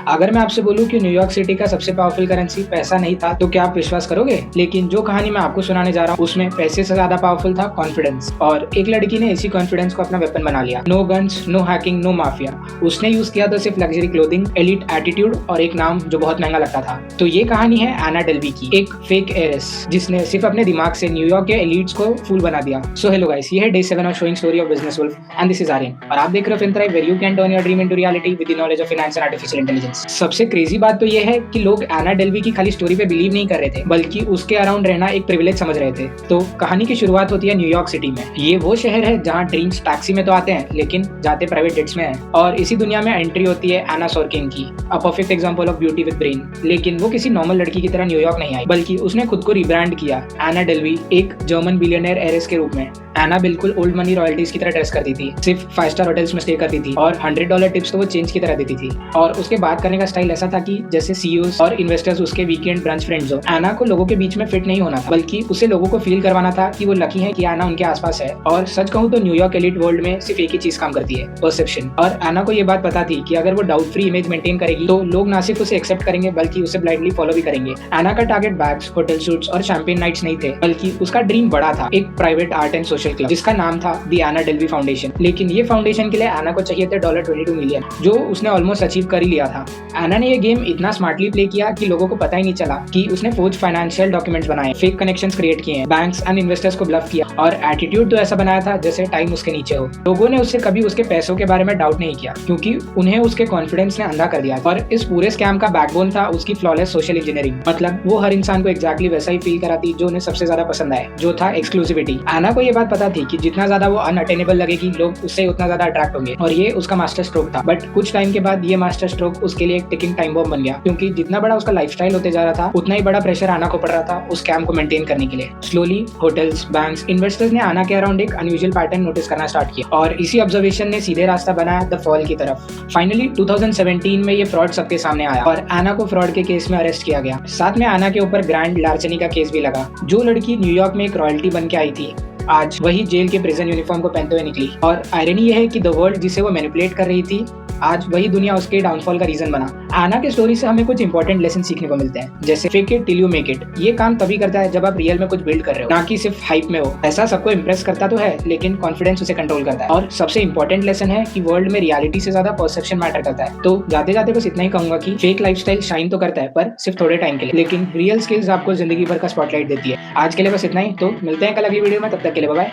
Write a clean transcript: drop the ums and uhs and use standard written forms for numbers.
अगर मैं आपसे बोलूं कि न्यूयॉर्क सिटी का सबसे पावरफुल करेंसी पैसा नहीं था तो क्या आप विश्वास करोगे? लेकिन जो कहानी मैं आपको सुनाने जा रहा हूँ उसमें पैसे से ज्यादा पावरफुल था कॉन्फिडेंस। और एक लड़की ने इसी कॉन्फिडेंस को अपना वेपन बना लिया। No guns, no hacking, no mafia. उसने यूज किया तो सिर्फ लग्जरी क्लोथिंग, एलिट एटीट्यूड और एक नाम जो बहुत महंगा लगता था। तो ये कहानी है एना डेल्वी की, एक फेक एरेस जिसने सिर्फ अपने दिमाग से न्यूयॉर्क के एलिट्स को फूल बना दिया। सो हेलो गाइस, ये है day 7 of showing story of business wolf and this is Aryan और आप देख रहे हो FinThrive where you can turn your dream into reality with the knowledge of finance and artificial intelligence. सबसे क्रेजी बात तो ये है कि लोग एना डेल्वी की खाली स्टोरी पे बिलीव नहीं कर रहे थे, बल्कि उसके अराउंड रहना एक प्रिविलेज समझ रहे थे। तो कहानी की शुरुआत होती है न्यूयॉर्क सिटी में। ये वो शहर है जहाँ ड्रीम्स टैक्सी में तो आते हैं लेकिन जाते प्राइवेट जेट्स में हैं। और इसी दुनिया में एंट्री होती है एना सोर्किन की, a perfect example of beauty with brain. लेकिन वो किसी नॉर्मल लड़की की तरह न्यूयॉर्क नहीं आई, बल्कि उसने खुद को रिब्रांड किया एना डेल्वी, एक जर्मन बिलियनर एरेस के रूप में। एना बिल्कुल ओल्ड मनी रॉयल्टीज की तरह ड्रेस करती थी, सिर्फ 5 स्टार होटल्स में स्टे करती थी और $100 टिप्स तो वो चेंज की तरह देती थी। और उसके बात करने का स्टाइल ऐसा था कि जैसे सीईओज और इन्वेस्टर्स उसके वीकेंड ब्रंच फ्रेंड्स हो। एना को लोगों के बीच में फिट नहीं होना था, बल्कि उसे लोगों को फील करवाना था कि वो लकी है कि एना उनके आसपास है। और सच कहूं तो न्यूयॉर्क एलिट वर्ल्ड में सिर्फ एक ही चीज काम करती है, परसेप्शन। और एना को ये बात पता थी कि अगर वो डाउट फ्री इमेज मेंटेन करेगी तो लोग ना सिर्फ उसे एक्सेप्ट करेंगे बल्कि उसे ब्लाइंडली फॉलो भी करेंगे। एना का टारगेट बैग्स, होटल सूट्स और शैंपेन नाइट्स नहीं थे, बल्कि उसका ड्रीम बड़ा था, एक private art and social club जिसका नाम था द एना डेल्वी फाउंडेशन। लेकिन ये फाउंडेशन के लिए एना को चाहिए थे $22 मिलियन, जो उसने ऑलमोस्ट अचीव कर ही लिया था। एना ने ये गेम इतना स्मार्टली प्ले किया कि लोगों को पता ही नहीं चला कि उसने फोर्ज फाइनेंशियल डॉक्यूमेंट्स बनाए, फेक कनेक्शंस क्रिएट किए हैं, बैंक्स एंड इन्वेस्टर्स को ब्लफ किया और एटीट्यूड तो ऐसा बनाया था जैसे टाइम उसके नीचे हो। लोगों ने उससे कभी उसके पैसों के बारे में डाउट नहीं किया क्योंकि उन्हें उसके कॉन्फिडेंस ने अंधा कर दिया। और इस पूरे स्कैम का बैकबोन था उसकी फ्लॉलेस सोशल इंजीनियरिंग। मतलब वो हर इंसान को एग्जैक्टली वैसा ही फील कराती जो उन्हें सबसे ज्यादा पसंद आए, जो था एक्सक्लूसिविटी। एना को ये बात पता थी कि जितना ज्यादा वो अनअटेनेबल लगेगी लोग उससे उतना ज्यादा अट्रैक्ट होंगे और ये उसका मास्टर स्ट्रोक था। बट कुछ टाइम के बाद ये मास्टर स्ट्रोक उसके लिए एक टिकिंग टाइम बॉम्ब बन गया, क्योंकि जितना बड़ा उसका लाइफस्टाइल होते जा रहा था उतना ही बड़ा प्रेशर आना को पड़ रहा था उस कैम को मेंटेन करने के लिए। स्लोली होटल्स, बैंक्स, इन्वेस्टर्स ने आना के अराउंड एक अनयूजुअल पैटर्न नोटिस करना स्टार्ट किया और इसी ऑब्जर्वेशन ने सीधे रास्ता बनाया द फॉल की तरफ। फाइनली 2017 में ये फ्रॉड सबके सामने आया और एना को फ्रॉड के केस में अरेस्ट किया गया। साथ में एना के ऊपर ग्रैंड लार्सेनी का केस भी लगा। जो लड़की न्यूयॉर्क में एक रॉयल्टी बन के आई थी आज वही जेल के प्रिजन यूनिफॉर्म को पहनते हुए निकली। और आयरनी यह है कि द वर्ल्ड जिसे वो मैनिपुलेट कर रही थी आज वही दुनिया उसके डाउनफॉल का रीजन बना। एना के स्टोरी से हमें कुछ इंपॉर्टेंट लेसन सीखने को मिलते हैं, जैसे fake it till you make it. ये काम तभी करता है जब आप रियल में कुछ बिल्ड कर रहे हो, ना कि सिर्फ हाइप में हो। ऐसा सबको इंप्रेस करता तो है लेकिन कॉन्फिडेंस उसे कंट्रोल करता है। और सबसे इंपॉर्टेंट लेसन है कि वर्ल्ड में रियलिटी से ज्यादा परसेप्शन मैटर करता है। तो जाते जाते बस इतना ही कहूंगा कि फेक लाइफस्टाइल शाइन तो करता है पर सिर्फ थोड़े टाइम के लिए, लेकिन रियल स्किल्स आपको जिंदगी भर का स्पॉटलाइट देती है। आज के लिए बस इतना ही, तो मिलते हैं कल अगली वीडियो में, तब तक के लिए बाय बाय।